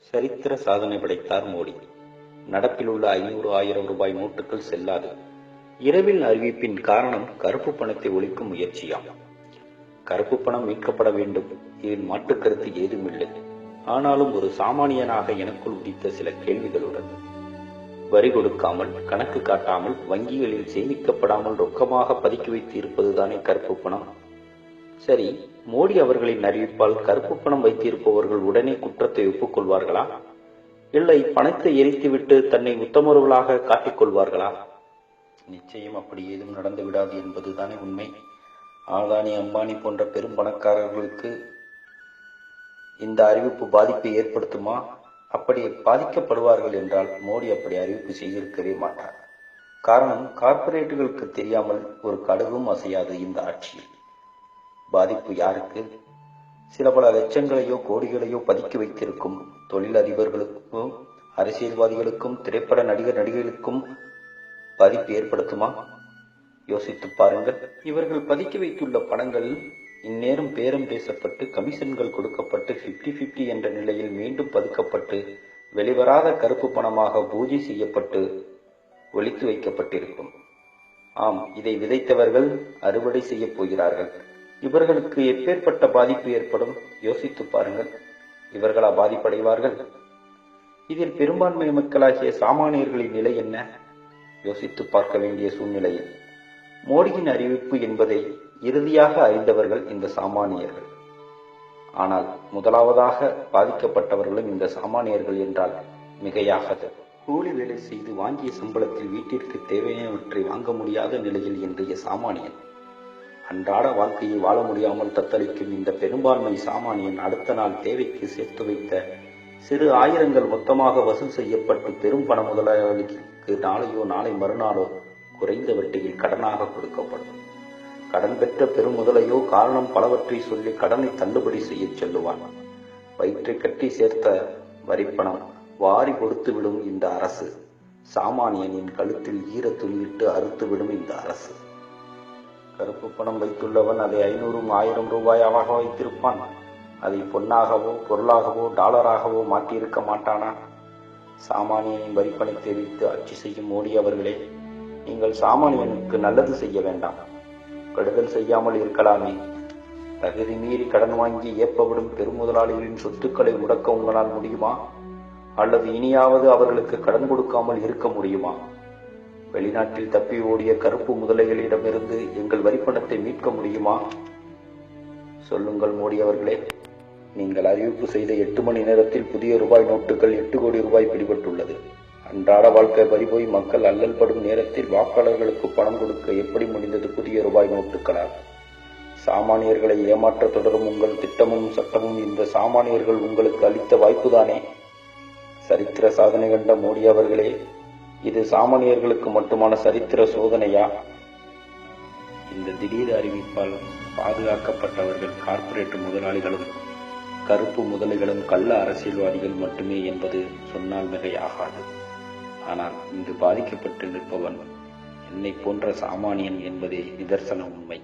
சரித்திர சாதனை படைத்தார் மோடி. நடப்பில் உள்ள 500, 1000 ரூபாய் நோட்டுகள் செல்லாது. இரவில் அறிவிப்பின் காரணம் கருப்பு பணத்தை ஒழிக்கும் முயற்சியாம். கருப்பு பணம் மீட்கப்பட வேண்டும், இதில் மாற்றுக் கருத்து ஏதுமில்லை. ஆனாலும் ஒரு சாமானியனாக எனக்குள் உதித்த சில கேள்விகளுடன், வரி கொடுக்காமல், கணக்கு காட்டாமல், வங்கிகளில் சேமிக்கப்படாமல் ரொக்கமாக பதுக்கி வைத்து இருப்பதுதானே கருப்பு பணம்? சரி, மோடி அவர்களின் அறிவிப்பால் கருப்பு பணம் வைத்திருப்பவர்கள் உடனே குற்றத்தை ஒப்புக்கொள்வார்களா? இல்லை பணத்தை எரித்துவிட்டு தன்னை உத்தமர்களாக காட்டிக்கொள்வார்களா? நிச்சயம் அப்படி ஏதும் நடந்து விடாது என்பதுதானே உண்மை. ஆதானி, அம்பானி போன்ற பெரும் பணக்காரர்களுக்கு இந்த அறிவிப்பு பாதிப்பை ஏற்படுத்துமா? அப்படி பாதிக்கப்படுவார்கள் என்றால் மோடி அப்படி அறிவிப்பு செய்திருக்கவே மாட்டார். காரணம், கார்ப்பரேட்டுகளுக்கு தெரியாமல் ஒரு கடுகும் அசையாது இந்த ஆட்சியில். பாதிப்பு யாருக்கு? சில பல லட்சங்களையோ கோடிகளையோ பதுக்கி வைத்திருக்கும் தொழிலதிபர்களுக்கும், அரசியல்வாதிகளுக்கும், திரைப்பட நடிகர்களுக்கும் பாதிப்பு ஏற்படுத்துமா? யோசித்து பாருங்கள். இவர்கள் பதுக்கி வைத்துள்ள பணங்கள் இந்நேரம் பேரம் பேசப்பட்டு, கமிஷன்கள் கொடுக்கப்பட்டு, 50-50 என்ற நிலையில் மீண்டும் பதுக்கப்பட்டு, வெளிவராத கருப்பு பணமாக பூஜை செய்யப்பட்டு ஒளித்து வைக்கப்பட்டிருக்கும். ஆம், இதை விதைத்தவர்கள் அறுவடை செய்ய போகிறார்கள். இவர்களுக்கு எப்பேற்பட்ட பாதிப்பு ஏற்படும்? யோசித்து பாருங்கள். இவர்களா பாதிப்படைவார்கள்? இதில் பெரும்பான்மை மக்களாகிய சாமானியர்களின் நிலை என்ன? யோசித்து பார்க்க வேண்டிய சூழ்நிலையில் மோடியின் அறிவிப்பு என்பதை இறுதியாக அறிந்தவர்கள் இந்த சாமானியர்கள். ஆனால் முதலாவதாக பாதிக்கப்பட்டவர்களும் இந்த சாமானியர்கள் என்றால் மிகையாகாது. கூலி வேலை செய்து வாங்கிய சம்பளத்தில் வீட்டிற்கு தேவையானவற்றை வாங்க முடியாத நிலையில் இன்றைய சாமானியன், அன்றாட வாழ்க்கையை வாழ முடியாமல் தத்தளிக்கும் இந்த பெரும்பான்மை சாமானியன் அடுத்த நாள் தேவைக்கு சேர்த்து வைத்த சிறு ஆயிரங்கள் மொத்தமாக வசூல் செய்யப்பட்டு பெரும் பண முதலாளிகளுக்கு நாளையோ நாளை மறுநாளோ குறைந்த வட்டியில் கடனாக கொடுக்கப்படும். கடன் பெற்ற பெரும் முதலையோ காரணம் பலவற்றை சொல்லி கடனை தள்ளுபடி செய்ய சொல்லுவான். வயிற்றை கட்டி சேர்த்த வரிப்பணம் வாரி கொடுத்துவிடும் இந்த அரசு. சாமானியனின் கழுத்தில் ஈர துணிவிட்டு அறுத்துவிடும் இந்த அரசு. கருப்பு பணம் வைத்துள்ளவன் அதை 500, 1000 ரூபாயாக வைத்திருப்பான். அதை பொன்னாகவோ, பொருளாகவோ, டாலராகவோ மாற்றியிருக்க மாட்டானா? சாமானியனின் வரிப்பணத்தை வைத்து ஆட்சி செய்யும் மோடி அவர்களே, நீங்கள் சாமானியனுக்கு நல்லது செய்ய வேண்டாம், கெடுதல் செய்யாமல் இருக்கலாமே. தகுதி மீறி கடன் வாங்கி ஏற்பவிடும் பெருமுதலாளிகளின் சொத்துக்களை முடக்க உங்களால் முடியுமா? அல்லது இனியாவது அவர்களுக்கு கடன் கொடுக்காமல் இருக்க முடியுமா? வெளிநாட்டில் தப்பி ஓடிய கருப்பு முதலைகளிடமிருந்து எங்கள் வரிப்பணத்தை மீட்க முடியுமா? சொல்லுங்கள் மோடி அவர்களே. நீங்கள் அறிவிப்பு செய்த 8 மணி நேரத்தில் புதிய ரூபாய் நோட்டுகள் 8 கோடி ரூபாய் பிடிபட்டுள்ளது. அன்றாட வாழ்க்கை பறிபோய் மக்கள் அல்லல் படும் நேரத்தில் வாக்காளர்களுக்கு பணம் கொடுக்க எப்படி முடிந்தது புதிய ரூபாய் நோட்டுகளால்? சாமானியர்களை ஏமாற்ற தொடரும் உங்கள் திட்டமும் சட்டமும் இந்த சாமானியர்கள் உங்களுக்கு அளித்த வாய்ப்புதானே. சரித்திர சாதனை கண்ட மோடி அவர்களே, இது சாமானியர்களுக்கு மட்டுமான சரித்திர சோதனையா? இந்த திடீர் அறிவிப்பால் பாதுகாக்கப்பட்டவர்கள் கார்ப்பரேட் முதலாளிகளும், கருப்பு முதலைகளும், கள்ள அரசியல்வாதிகள் மட்டுமே என்பது சொன்னால் மிகையாகாது. ஆனால் இங்கு பாதிக்கப்பட்டு நிற்பவன் என்னை போன்ற சாமானியன் என்பதே நிதர்சன உண்மை.